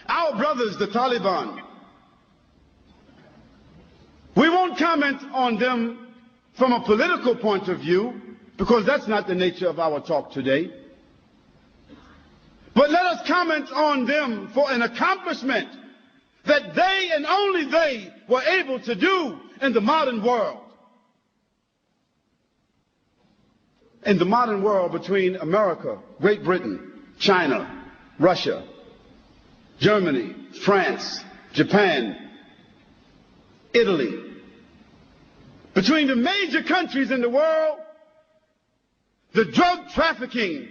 Our brothers, the Taliban, we won't comment on them from a political point of view, because that's not the nature of our talk today. But let us comment on them for an accomplishment that they and only they were able to do in the modern world. In the modern world, between America, Great Britain, China, Russia, Germany, France, Japan, Italy, between the major countries in the world, the drug trafficking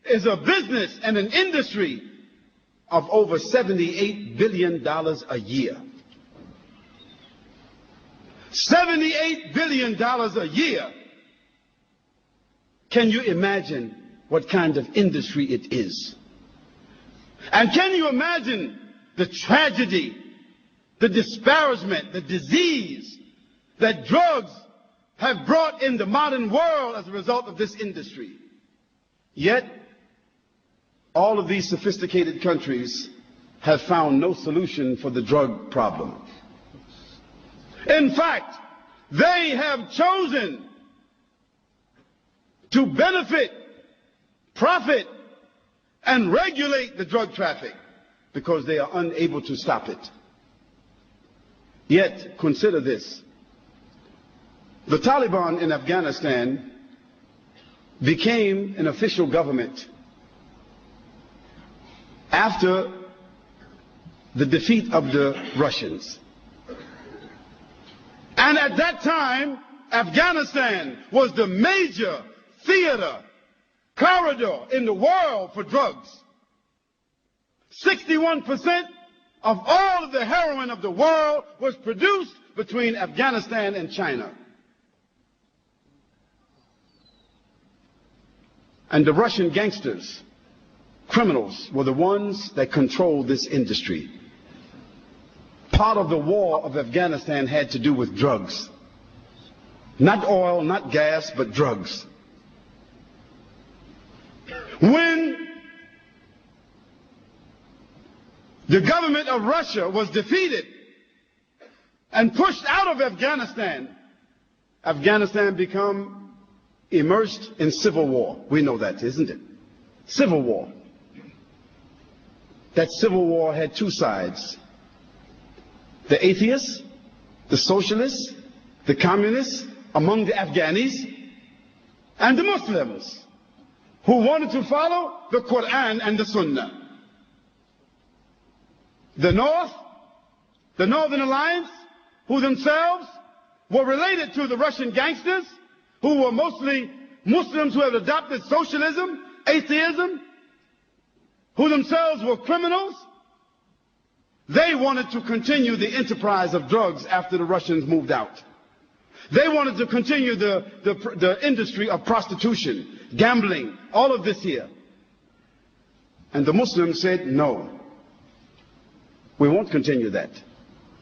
is a business and an industry of over $78 billion a year. $78 billion a year. Can you imagine what kind of industry it is? And can you imagine the tragedy, the disparagement, the disease that drugs have brought in the modern world as a result of this industry? Yet, all of these sophisticated countries have found no solution for the drug problem. In fact, they have chosen to benefit, profit, and regulate the drug traffic because they are unable to stop it. Yet, consider this. The Taliban in Afghanistan became an official government after the defeat of the Russians. And at that time, Afghanistan was the major theater, corridor in the world for drugs. 61% of all of the heroin of the world was produced between Afghanistan and China. And the Russian gangsters, criminals, were the ones that controlled this industry. Part of the war of Afghanistan had to do with drugs. Not oil, not gas, but drugs. When the government of Russia was defeated and pushed out of Afghanistan, Afghanistan became immersed in civil war. We know that, isn't it? Civil war. That civil war had two sides. The atheists, the socialists, the communists among the Afghanis, and the Muslims who wanted to follow the Quran and the Sunnah. The North, the Northern Alliance, who themselves were related to the Russian gangsters, who were mostly Muslims who had adopted socialism, atheism, who themselves were criminals. They wanted to continue the enterprise of drugs after the Russians moved out. They wanted to continue the industry of prostitution, gambling, all of this here. And the Muslims said, no, we won't continue that.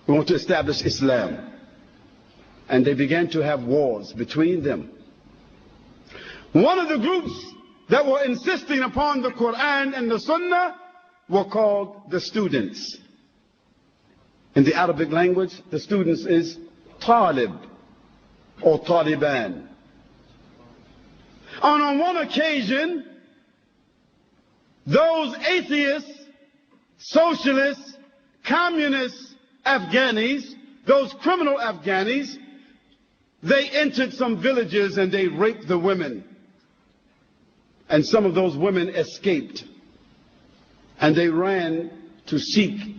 We want to establish Islam. And they began to have wars between them. One of the groups that were insisting upon the Quran and the Sunnah were called the students. In the Arabic language, the students is Talib or Taliban. And on one occasion, those atheists, socialists, communist Afghanis, those criminal Afghanis, they entered some villages and they raped the women. And some of those women escaped. And they ran to seek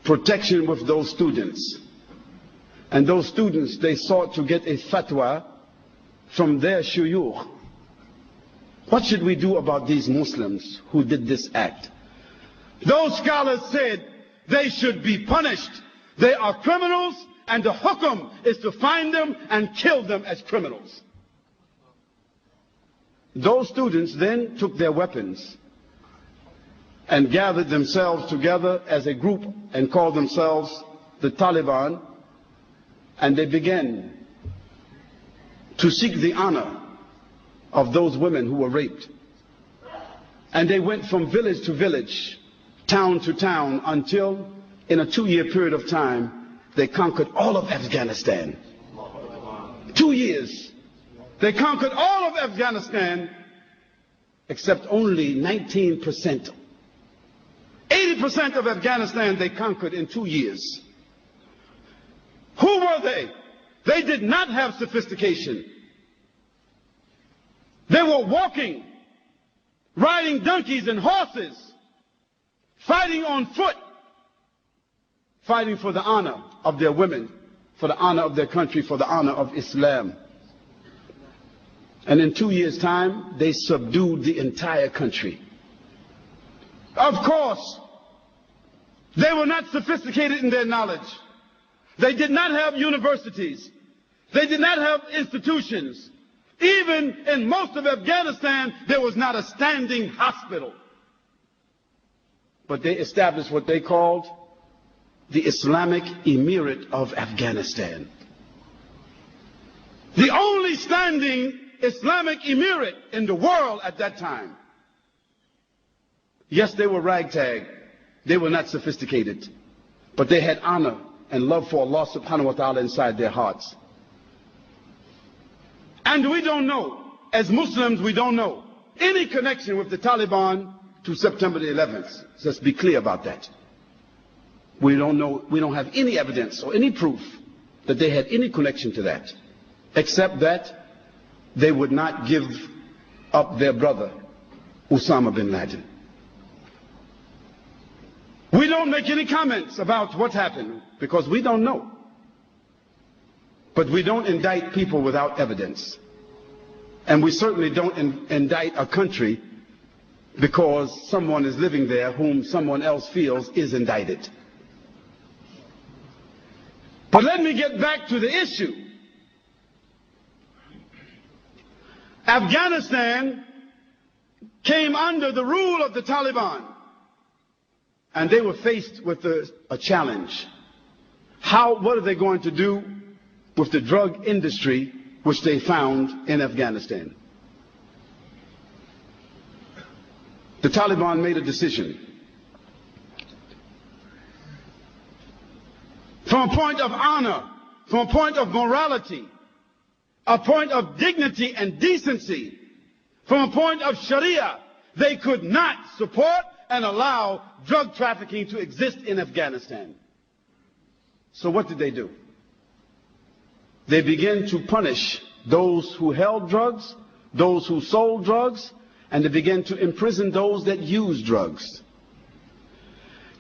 protection with those students. And those students, they sought to get a fatwa from their shuyukh. What should we do about these Muslims who did this act? Those scholars said they should be punished. They are criminals, and the hukum is to find them and kill them as criminals. Those students then took their weapons and gathered themselves together as a group and called themselves the Taliban, and they began to seek the honor of those women who were raped. And they went from village to village, town to town, until in a 2-year period of time, they conquered all of Afghanistan. 2 years. They conquered all of Afghanistan, except only 19%. 80% of Afghanistan they conquered in 2 years. Who were they? They did not have sophistication. They were walking, riding donkeys and horses, fighting on foot, fighting for the honor of their women, for the honor of their country, for the honor of Islam. And in 2 years' time, they subdued the entire country. Of course, they were not sophisticated in their knowledge. They did not have universities. They did not have institutions. Even in most of Afghanistan, there was not a standing hospital. But they established what they called the Islamic Emirate of Afghanistan. The only standing Islamic Emirate in the world at that time. Yes, they were ragtag. They were not sophisticated. But they had honor and love for Allah subhanahu wa ta'ala inside their hearts. And we don't know, as Muslims, we don't know any connection with the Taliban to September the 11th. Let's be clear about that. We don't know, we don't have any evidence or any proof that they had any connection to that, except that they would not give up their brother, Osama bin Laden. We don't make any comments about what happened because we don't know. But we don't indict people without evidence. And we certainly don't indict a country because someone is living there whom someone else feels is indicted. But let me get back to the issue. Afghanistan came under the rule of the Taliban. And they were faced with a challenge. What are they going to do with the drug industry which they found in Afghanistan? The Taliban made a decision. From a point of honor, from a point of morality, a point of dignity and decency, from a point of Sharia, they could not support and allow drug trafficking to exist in Afghanistan. So what did they do? They began to punish those who held drugs, those who sold drugs, and they began to imprison those that used drugs.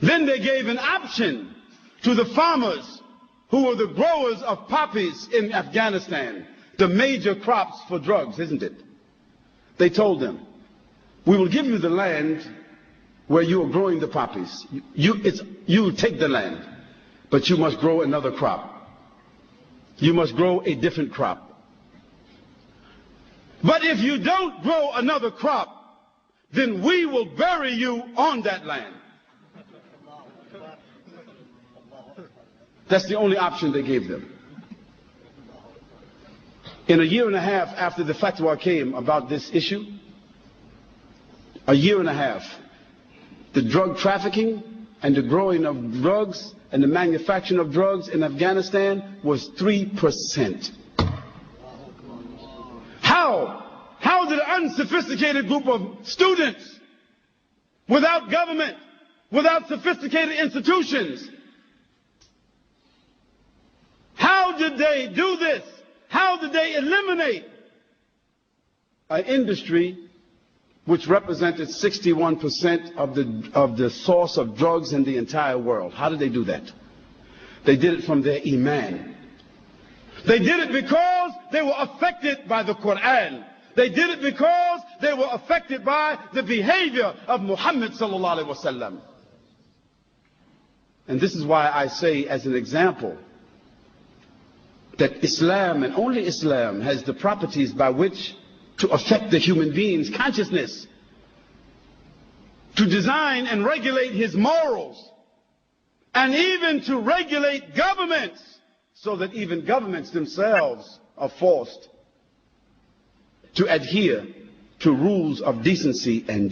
Then they gave an option to the farmers who were the growers of poppies in Afghanistan, the major crops for drugs, isn't it? They told them, we will give you the land where you are growing the poppies. You take the land, but you must grow another crop. You must grow a different crop. But if you don't grow another crop, then we will bury you on that land. That's the only option they gave them. In a year and a half after the fatwa came about this issue, a year and a half, the drug trafficking and the growing of drugs and the manufacturing of drugs in Afghanistan was 3%. How did an unsophisticated group of students, without government, without sophisticated institutions, how did they do this? How did they eliminate an industry which represented 61% of the source of drugs in the entire world? How did they do that? They did it from their iman. They did it because they were affected by the Quran. They did it because they were affected by the behavior of Muhammad sallallahu alaihi wasallam. And this is why I say as an example that Islam and only Islam has the properties by which to affect the human being's consciousness, to design and regulate his morals, and even to regulate governments, so that even governments themselves are forced to adhere to rules of decency and